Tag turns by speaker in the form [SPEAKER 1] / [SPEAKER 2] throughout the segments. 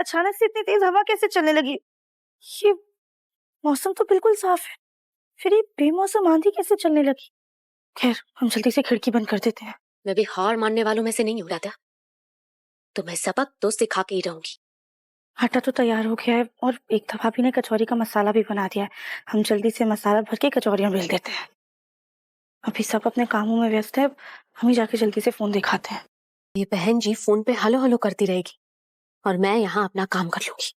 [SPEAKER 1] अचानक से इतनी तेज हवा कैसे चलने लगी? ये मौसम तो बिल्कुल साफ है, फिर ये बेमौसम आंधी कैसे चलने लगी? खैर, हम जल्दी से खिड़की बंद कर देते हैं।
[SPEAKER 2] मैं भी हार मानने वालों में से नहीं हूँ राधा, तो मैं सबक तो सिखा के ही रहूंगी।
[SPEAKER 1] आटा तो तैयार हो गया है और एकता भाभी ने कचौरी का मसाला भी बना दिया है। हम जल्दी से मसाला भर के कचौरियां बेल देते हैं। अभी सब अपने कामों में व्यस्त है, हम ही जाके जल्दी से फोन दिखाते हैं।
[SPEAKER 2] ये बहन जी फोन पे हलो हलो करती रहेगी और मैं यहाँ अपना काम कर लूंगी।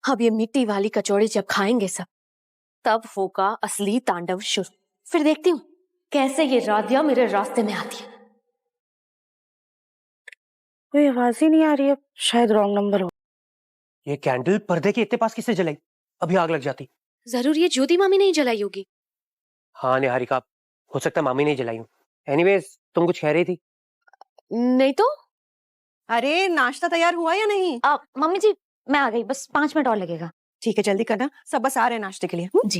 [SPEAKER 2] अब ये मिट्टी वाली कचौड़ी जब खाएंगे सब, तब होगा असली तांडव शुरू। फिर देखती हूँ कैसे ये राधिया मेरे रास्ते में आती है।
[SPEAKER 1] कोई आवाज ही नहीं आ रही है, शायद रॉन्ग नंबर हो।
[SPEAKER 3] ये कैंडल पर्दे के इतने पास किससे जलाई? अभी आग लग जाती।
[SPEAKER 2] जरूर ये ज्योति मामी नहीं जलाई होगी।
[SPEAKER 3] हाँ निहारिका, हो सकता है मामी नहीं जलाई हो। एनीवेज, तुम कुछ कह रही थी?
[SPEAKER 2] नहीं तो।
[SPEAKER 4] अरे नाश्ता तैयार हुआ या नहीं?
[SPEAKER 2] मम्मी जी मैं आ गई, बस 5 मिनट और लगेगा।
[SPEAKER 4] ठीक है, जल्दी करना, सब बस आ रहे हैं नाश्ते के लिए।
[SPEAKER 2] जी।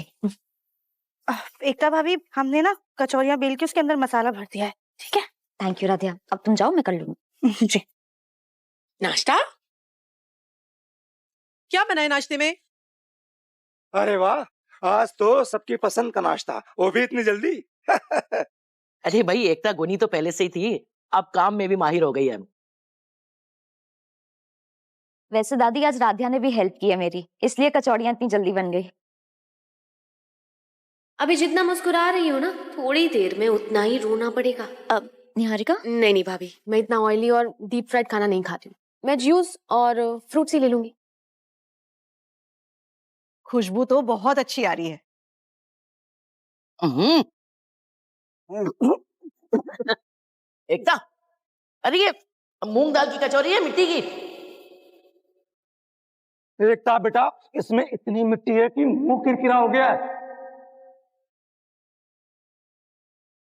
[SPEAKER 1] एकता भाभी, हमने ना कचौरियां बेल के उसके अंदर मसाला भर दिया है। ठीक है,
[SPEAKER 2] थैंक यू राधिया, अब तुम जाओ, मैं कर लूंगी।
[SPEAKER 1] जी।
[SPEAKER 4] नाश्ता क्या बनाए नाश्ते में?
[SPEAKER 5] अरे वाह, आज तो सबकी पसंद का नाश्ता, वो भी इतनी जल्दी।
[SPEAKER 6] अरे भाई, एकता गुनी तो पहले से ही थी, अब काम में भी माहिर हो गई है।
[SPEAKER 7] वैसे दादी आज राधिया ने भी हेल्प की है मेरी, इसलिए कचौड़ियां इतनी जल्दी बन गई।
[SPEAKER 2] अभी जितना मुस्कुरा रही हो ना, थोड़ी देर में उतना ही रोना पड़ेगा।
[SPEAKER 7] अब निहारिका?
[SPEAKER 2] नहीं भाभी, मैं इतना ऑयली और डीप फ्राइड खाना नहीं खाती हूँ। मैं जूस और फ्रूट्स ही ले लूंगी।
[SPEAKER 4] खुशबू तो बहुत अच्छी आ रही है।
[SPEAKER 6] एकता, अरे ये मूंग दाल की कचौरी है मिट्टी की।
[SPEAKER 5] एकता बेटा, इसमें इतनी मिट्टी है कि मुंह किरकिरा हो गया है।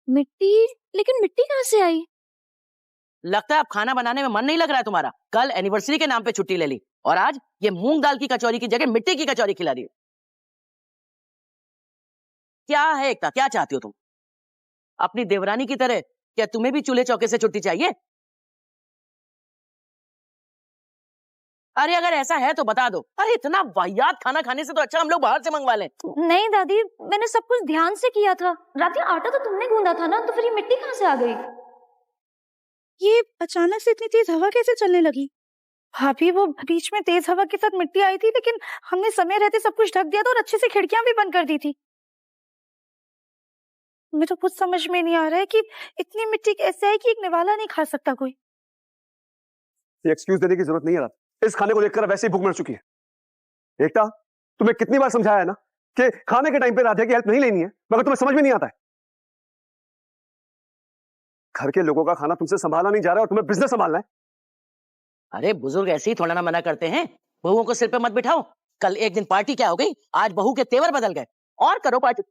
[SPEAKER 7] मिट्टी? लेकिन मिट्टी कहाँ से आई?
[SPEAKER 6] लगता है अब खाना बनाने में मन नहीं लग रहा है तुम्हारा। कल एनिवर्सरी के नाम पे छुट्टी ले ली और आज ये मूंग दाल की कचौरी की जगह मिट्टी की कचौरी खिला रही हो। क्या है एकता, क्या चाहती हो तुम? अपनी देवरानी की तरह क्या तुम्हें भी चूल्हे चौके से छुट्टी चाहिए? अरे अगर ऐसा है तो बता दो। अरे इतना वाहियात खाना खाने से तो अच्छा हम लोग बाहर से मंगवा लें।
[SPEAKER 7] नहीं दादी, मैंने सब कुछ ध्यान से किया था। राधिया आटा तो तुमने गूंदा था ना, तो फिर ये मिट्टी कहाँ से आ गई?
[SPEAKER 1] ये अचानक से इतनी तेज हवा कैसे चलने लगी? भाभी, वो बीच में तेज हवा के साथ मिट्टी आई थी, लेकिन हमने समय रहते सब कुछ ढक दिया था और अच्छे से खिड़कियां भी बंद कर दी थी। मुझे तो कुछ समझ में नहीं आ रहा है कि इतनी मिट्टी कैसे आई कि एक निवाला नहीं खा सकता कोई।
[SPEAKER 8] ये एक्सक्यूज देने की जरूरत नहीं है। इस खाने को देखकर वैसे ही भूख मर चुकी है। एकता, तुम्हें कितनी बार समझाया है ना कि खाने के टाइम पे राधिया की हेल्प नहीं लेनी है, मगर तुम्हें समझ में नहीं आता है। घर के लोगों का खाना तुमसे संभाला नहीं जा रहा है और तुम्हें बिजनेस संभालना है।
[SPEAKER 6] अरे बुजुर्ग ऐसे ही थोड़ा ना मना करते हैं। बहुओं को सिर पे मत बिठाओ। कल एक दिन पार्टी क्या हो गई, आज बहू के तेवर बदल गए। और करो पार्टी।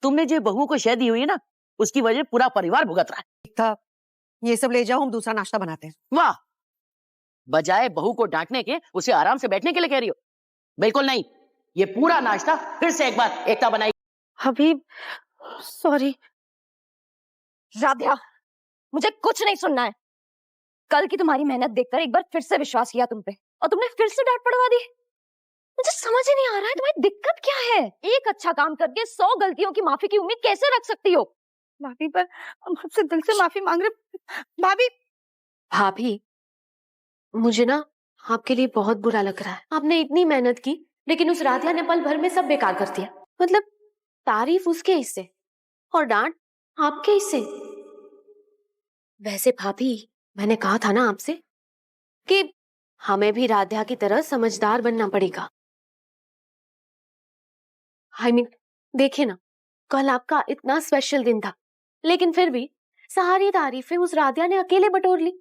[SPEAKER 6] तुमने जो बहू को शह दी हुई है ना, उसकी वजह पूरा परिवार भुगत रहा है।
[SPEAKER 4] था, ये सब ले जाओ, हम दूसरा नाश्ता बनाते हैं।
[SPEAKER 6] वाह, बजाय बहू को डांटने के उसे आराम से बैठने के लिए कह रही हो। बिल्कुल नहीं, ये पूरा नाश्ता फिर से एक बार एकता बनाई।
[SPEAKER 1] अभी सॉरी
[SPEAKER 7] राधिया, मुझे कुछ नहीं सुनना है। कल की तुम्हारी मेहनत देखकर एक बार फिर से विश्वास किया तुम पे, और तुमने फिर से डांट पड़वा दी। मुझे समझ ही नहीं आ रहा है तुम्हारी दिक्कत क्या है। एक अच्छा काम करके 100 गलतियों की माफी की उम्मीद कैसे रख सकती हो?
[SPEAKER 1] भाभी, पर हम आपसे दिल से माफी मांग रहे। भाभी,
[SPEAKER 2] मुझे ना आपके लिए बहुत बुरा लग रहा है। आपने इतनी मेहनत की, लेकिन उस राधिया ने पल भर में सब बेकार कर दिया। मतलब तारीफ उसके हिस्से और डांट आपके हिस्से। वैसे भाभी, मैंने कहा था ना आपसे कि हमें भी राधिया की तरह समझदार बनना पड़ेगा। देखिए ना, कल आपका इतना स्पेशल दिन था, लेकिन फिर भी सारी तारीफें उस राधिया ने अकेले बटोर ली।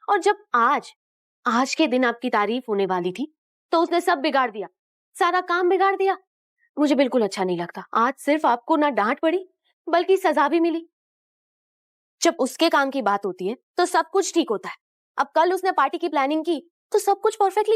[SPEAKER 2] और जब आज के दिन आपकी तारीफ होने वाली थी, तो उसने सब बिगाड़ दिया, सारा काम बिगाड़ दिया। मुझे बिल्कुल अच्छा नहीं लगता। आज सिर्फ आपको ना डांट पड़ी, बल्कि सजा भी मिली। जब उसके काम की बात होती है तो सब कुछ ठीक होता है। अब कल उसने पार्टी की प्लानिंग की तो सब कुछ परफेक्टली